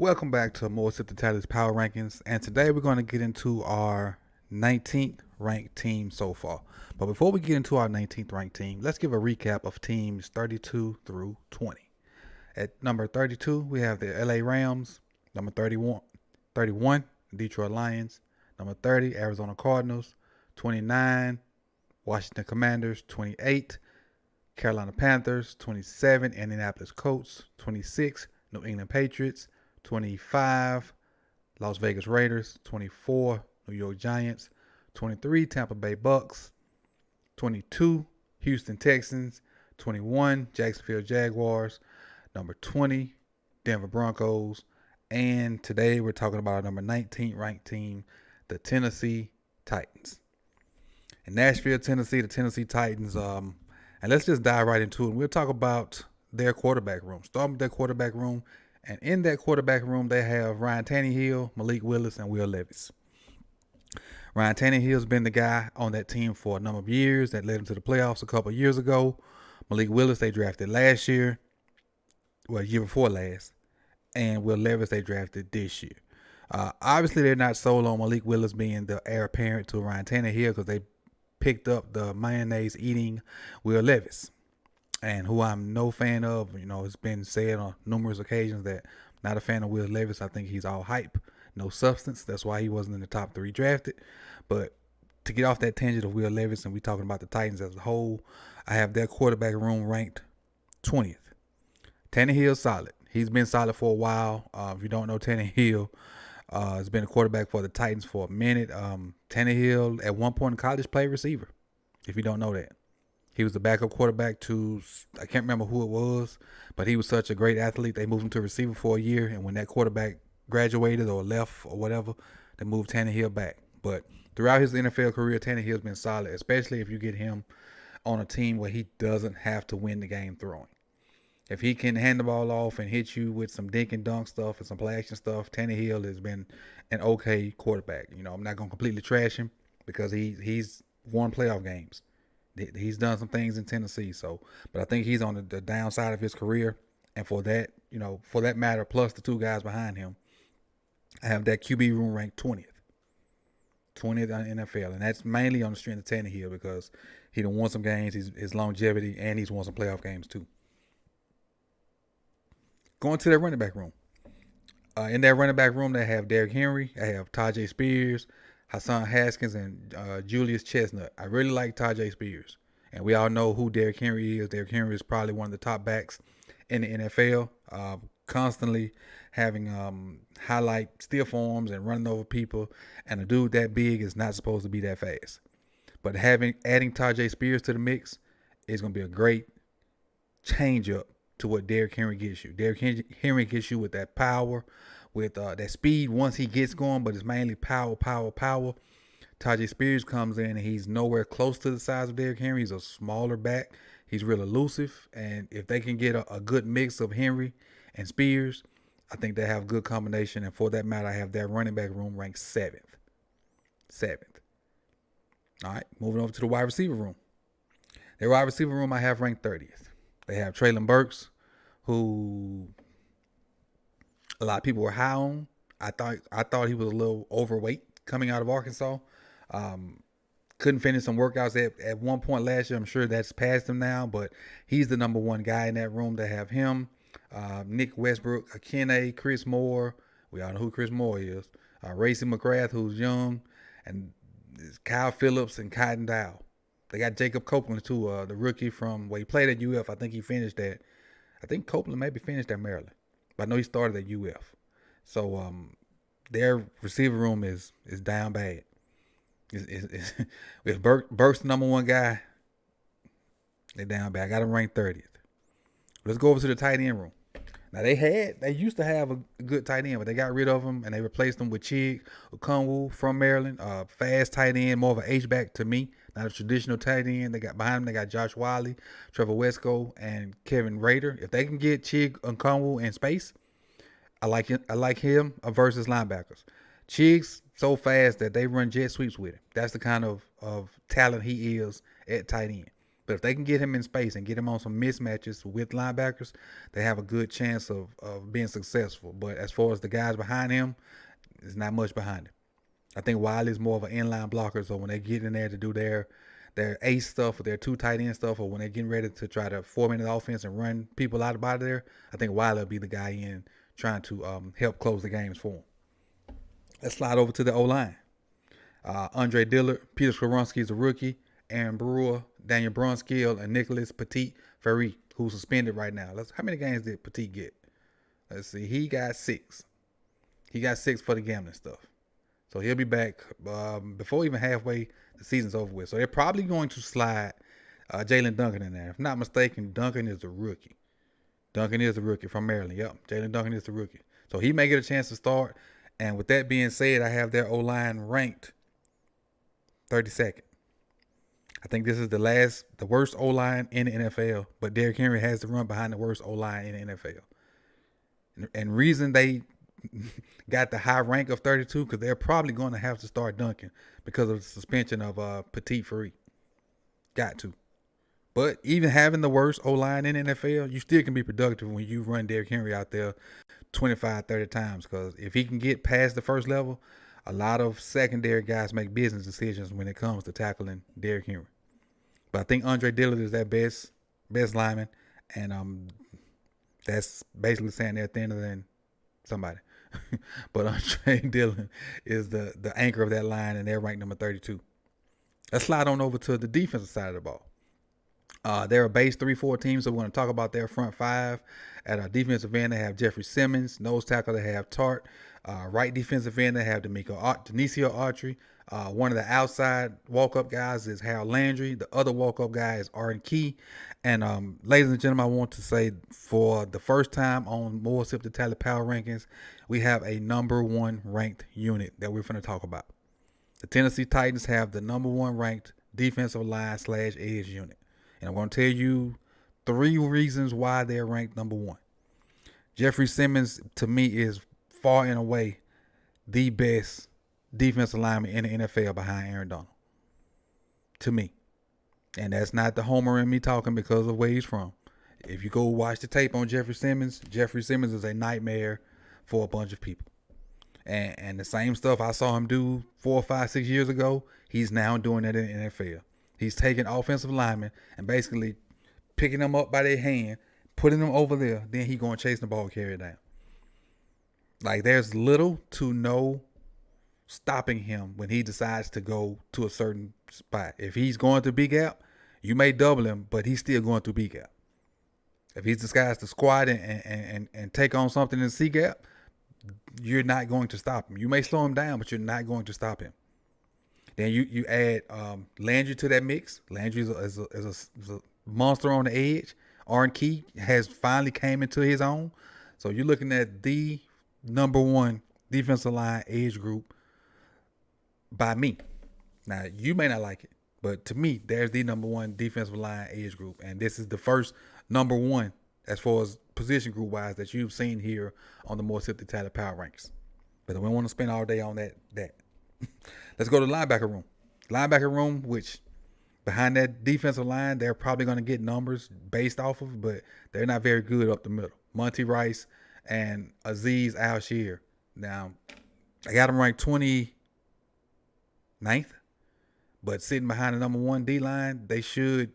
Welcome back to more Sip2Tally's Power Rankings, and today we're going to get into our 19th ranked team so far. But before we get into our 19th ranked team, let's give a recap of teams 32 through 20. At number 32, we have the LA Rams. Number 31, Detroit Lions. Number 30, Arizona Cardinals. 29, Washington Commanders. 28, Carolina Panthers. 27, Indianapolis Colts. 26, New England Patriots. 25, Las Vegas Raiders. 24, New York Giants. 23, Tampa Bay Bucks. 22, Houston Texans. 21, Jacksonville Jaguars. Number 20, Denver Broncos. And today we're talking about our number 19 ranked team, the Tennessee Titans. In Nashville, Tennessee, the Tennessee Titans. And let's just dive right into it. We'll talk about their quarterback room. Start with their quarterback room. And in that quarterback room, they have Ryan Tannehill, Malik Willis, and Will Levis. Ryan Tannehill's been the guy on that team for a number of years that led him to the playoffs a couple of years ago. Malik Willis, they drafted last year. Well, year before last. And Will Levis, they drafted this year. Obviously, they're not sold on Malik Willis being the heir apparent to Ryan Tannehill because they picked up the mayonnaise-eating Will Levis. And who I'm no fan of. You know, it's been said on numerous occasions that I'm not a fan of Will Levis. I think he's all hype, no substance. That's why he wasn't in the top 3 drafted. But to get off that tangent of Will Levis, and we talking about the Titans as a whole, I have their quarterback room ranked 20th. Tannehill's solid. He's been solid for a while. If you don't know Tannehill, has been a quarterback for the Titans for a minute. Tannehill, at one point in college, played receiver, if you don't know that. He was the backup quarterback to, I can't remember who it was, but he was such a great athlete. They moved him to receiver for a year, and when that quarterback graduated or left or whatever, they moved Tannehill back. But throughout his NFL career, Tannehill's been solid, especially if you get him on a team where he doesn't have to win the game throwing. If he can hand the ball off and hit you with some dink and dunk stuff and some play action stuff, Tannehill has been an okay quarterback. You know, I'm not going to completely trash him because he's won playoff games. He's done some things in Tennessee, but I think he's on the downside of his career. And for that, for that matter, plus the 2 guys behind him, I have that QB room ranked 20th. 20th in NFL. And that's mainly on the strength of Tannehill because he done won some games, his longevity, and he's won some playoff games too. Going to their running back room. In that running back room, they have Derrick Henry. They have Tajay Spears, Hassan Haskins, and Julius Chestnut. I really like Tajay Spears. And we all know who Derrick Henry is. Derrick Henry is probably one of the top backs in the NFL. Constantly having highlight stiff arms and running over people. And a dude that big is not supposed to be that fast. But adding Tajay Spears to the mix is going to be a great change up to what Derrick Henry gets you. Derrick Henry gets you with that power, with that speed once he gets going, but it's mainly power. Tajay Spears comes in and he's nowhere close to the size of Derrick Henry. He's a smaller back. He's real elusive. And if they can get a good mix of Henry and Spears, I think they have a good combination. And for that matter, I have their running back room ranked 7th. All right, moving over to the wide receiver room. Their wide receiver room I have ranked 30th. They have Treylon Burks, who a lot of people were high on. I thought he was a little overweight coming out of Arkansas. Couldn't finish some workouts at one point last year. I'm sure that's past him now, but he's the number 1 guy in that room to have him. Nick Westbrook, Akene, Chris Moore. We all know who Chris Moore is. Racey McGrath, who's young, and Kyle Phillips and Cotton Dow. They got Jacob Copeland, too, the rookie from where he played at UF. I think he finished at, I think Copeland maybe finished at Maryland. But I know he started at UF. So their receiver room is down bad. If Burks the number 1 guy, they're down bad. I got him ranked 30th. Let's go over to the tight end room. Now, they used to have a good tight end, but they got rid of him, and they replaced him with Chig Okonkwo from Maryland. Fast tight end, more of an H-back to me, not a traditional tight end. They got behind him, they got Josh Wiley, Trevor Wesco, and Kevin Rader. If they can get Chig Okonkwo in space, I like him versus linebackers. Chig's so fast that they run jet sweeps with him. That's the kind of talent he is at tight end. But if they can get him in space and get him on some mismatches with linebackers, they have a good chance of being successful. But as far as the guys behind him, there's not much behind him. I think Wiley's more of an inline blocker, so when they get in there to do their ace stuff or their two tight end stuff, or when they're getting ready to try to 4-minute offense and run people out of there, I think Wiley will be the guy in trying to help close the games for him. Let's slide over to the O-line. Andre Dillard, Peter Skoronski is a rookie, Aaron Brewer, Daniel Brunskill, and Nicholas Petit-Ferry, who's suspended right now. How many games did Petit get? Let's see. He got 6. He got 6 for the gambling stuff. So he'll be back before even halfway the season's over with. So they're probably going to slide Jalen Duncan in there. If I'm not mistaken, Duncan is the rookie. Duncan is the rookie from Maryland. Yep, Jalen Duncan is the rookie. So he may get a chance to start. And with that being said, I have their O-line ranked 32nd. I think this is the worst O-line in the NFL, but Derrick Henry has to run behind the worst O-line in the NFL. And reason they got the high rank of 32 because they're probably going to have to start Duncan because of the suspension of Petit-Ferry. Got to. But even having the worst O-line in the NFL, you still can be productive when you run Derrick Henry out there 25, 30 times because if he can get past the first level, a lot of secondary guys make business decisions when it comes to tackling Derrick Henry. But I think Andre Dillard is their best lineman, and that's basically saying they're thinner than somebody. But Andre Dillard is the anchor of that line, and they're ranked number 32. Let's slide on over to the defensive side of the ball. They're a base 3-4 team, so we're going to talk about their front five. At our defensive end, they have Jeffrey Simmons. Nose tackle, they have Tart. Right defensive end, they have Denicio Autry. One of the outside walk-up guys is Harold Landry. The other walk-up guy is Arden Key. And ladies and gentlemen, I want to say for the first time on more Sip2Tally Power Rankings, we have a number 1 ranked unit that we're going to talk about. The Tennessee Titans have the number 1 ranked defensive line / edge unit. And I'm going to tell you 3 reasons why they're ranked number 1. Jeffrey Simmons, to me, is far and away the best defensive lineman in the NFL behind Aaron Donald. To me. And that's not the homer in me talking because of where he's from. If you go watch the tape on Jeffrey Simmons is a nightmare for a bunch of people. And the same stuff I saw him do 4, 5, 6 years ago, he's now doing that in the NFL. He's taking offensive linemen and basically picking them up by their hand, putting them over there, then he going chasing the ball, carry it down. Like there's little to no stopping him when he decides to go to a certain spot. If he's going to B gap, you may double him, but he's still going through B gap. If he decides to squat and take on something in C gap, you're not going to stop him. You may slow him down, but you're not going to stop him. Then you add Landry to that mix. Landry is a monster on the edge. Arden Key has finally came into his own. So you're looking at the number 1 defensive line edge group by me. Now, you may not like it, but to me, there's the number 1 defensive line edge group. And this is the first number 1 as far as position group wise that you've seen here on the more Sip2Tally Power Ranks. But we want to spend all day on that. Let's go to the linebacker room. Linebacker room, which behind that defensive line, they're probably going to get numbers based off of, but they're not very good up the middle. Monty Rice and Azeez Al-Shir. Now, I got them ranked 29th, but sitting behind the number 1 D-line, they should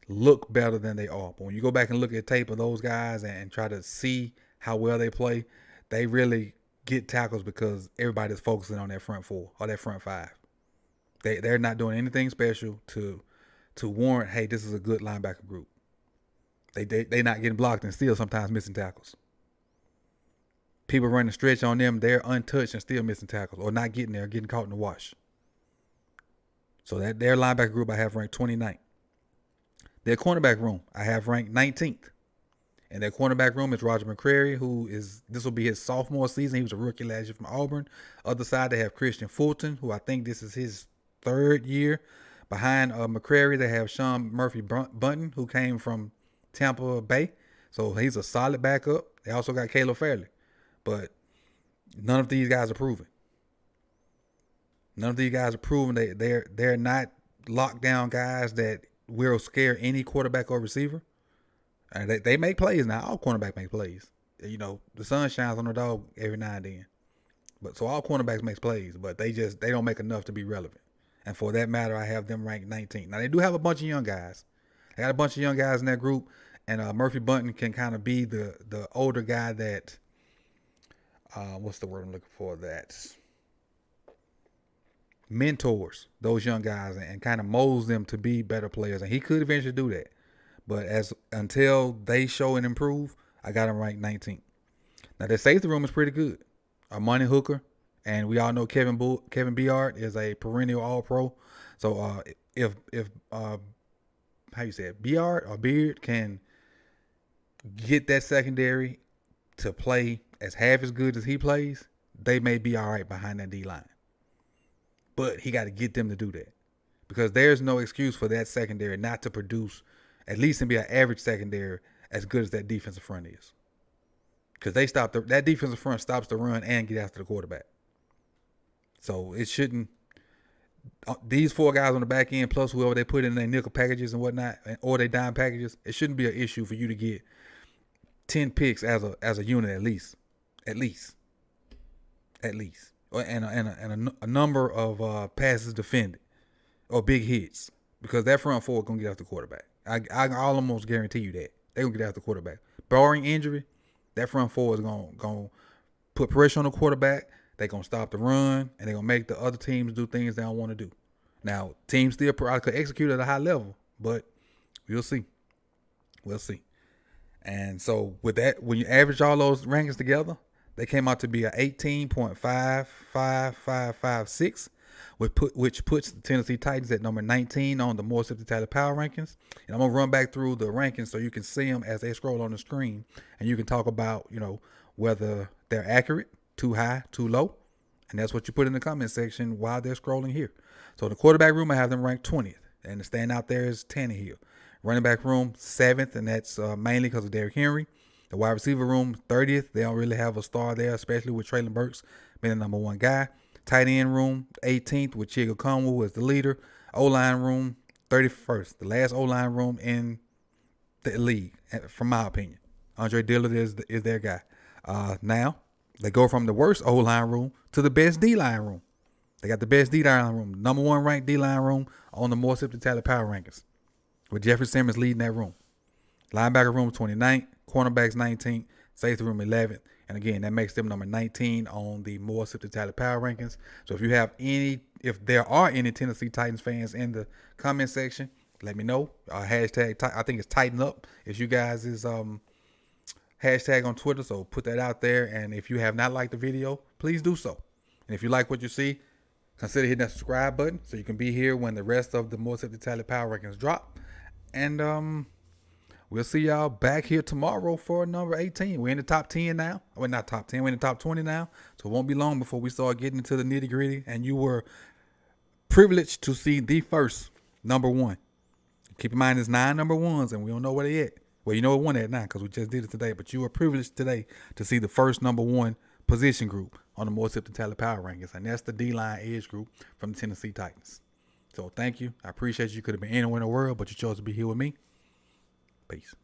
look better than they are. But when you go back and look at tape of those guys and try to see how well they play, they really get tackles because everybody's focusing on that front 4 or that front 5. They're not doing anything special to warrant, hey, this is a good linebacker group. They're not getting blocked and still sometimes missing tackles. People running stretch on them, they're untouched and still missing tackles or not getting there, getting caught in the wash. So that their linebacker group I have ranked 29th. Their cornerback room I have ranked 19th. And their cornerback room is Roger McCreary, this will be his sophomore season. He was a rookie last year from Auburn. Other side, they have Christian Fulton, who I think this is his 3rd year. Behind McCreary, they have Sean Murphy Bunton, who came from Tampa Bay. So he's a solid backup. They also got Caleb Fairley. But none of these guys are proven. None of these guys are proven. They're not lockdown guys that will scare any quarterback or receiver. And they make plays now. All cornerbacks make plays. You know, the sun shines on the dog every now and then. But so all cornerbacks make plays, but they don't make enough to be relevant. And for that matter, I have them ranked 19. Now they do have a bunch of young guys. They got a bunch of young guys in that group, and Murphy Bunting can kind of be the older guy that what's the word I'm looking for? That mentors those young guys and kind of molds them to be better players. And he could eventually do that. But until they show and improve, I got him ranked 19. Now their safety room is pretty good. Money Hooker, and we all know Kevin Byard is a perennial All-Pro. So if how you say it, Byard or Beard can get that secondary to play as half as good as he plays, they may be all right behind that D-line. But he got to get them to do that, because there's no excuse for that secondary not to produce at least and be an average secondary as good as that defensive front is. Because that defensive front stops the run and get after the quarterback. So it shouldn't. These 4 guys on the back end, plus whoever they put in their nickel packages and whatnot, or their dime packages, it shouldn't be an issue for you to get 10 picks as a unit at least, and a number of passes defended or big hits, because that front 4 is gonna get after the quarterback. I almost guarantee you that they're gonna get after the quarterback, barring injury. That front 4 is gonna put pressure on the quarterback. They're gonna stop the run, and they're gonna make the other teams do things they don't want to do. Now, teams still probably could execute at a high level, but we'll see. We'll see. And so with that, when you average all those rankings together, they came out to be a 18.55556, which puts the Tennessee Titans at number 19 on the more Sip2Tally Power Rankings. And I'm going to run back through the rankings so you can see them as they scroll on the screen. And you can talk about, whether they're accurate, too high, too low. And that's what you put in the comment section while they're scrolling here. So the quarterback room, I have them ranked 20th. And the standout there is Tannehill. Running back room, 7th, and that's mainly because of Derrick Henry. The wide receiver room, 30th. They don't really have a star there, especially with Traylon Burks being the number 1 guy. Tight end room, 18th, with Chigo Conwell as the leader. O-line room, 31st. The last O-line room in the league, from my opinion. Andre Dillard is their guy. Now, they go from the worst O-line room to the best D-line room. They got the best D-line room. Number 1 ranked D-line room on the more Sip2Tally Power Rankings, with Jeffrey Simmons leading that room. Linebacker room, 29th. Cornerbacks, 19th. Safety room, 11th. And again, that makes them number 19 on the more Sip2Tally Power Rankings. So if there are any Tennessee Titans fans in the comment section, let me know. Hashtag, I think it's Tighten Up. It's you guys' hashtag on Twitter. So put that out there. And if you have not liked the video, please do so. And if you like what you see, consider hitting that subscribe button so you can be here when the rest of the more Sip2Tally Power Rankings drop. And we'll see y'all back here tomorrow for number 18. We're in the top 10 now. Well, not top 10. We're in the top 20 now. So it won't be long before we start getting into the nitty gritty. And you were privileged to see the first number 1. Keep in mind, there's 9 number 1s, and we don't know where they at. Well, you know what 1 at now because we just did it today. But you were privileged today to see the first number 1 position group on the more Sip2Tally Power Rankings. And that's the D-line edge group from the Tennessee Titans. So thank you. I appreciate you. Could have been anywhere in the world, but you chose to be here with me. Peace.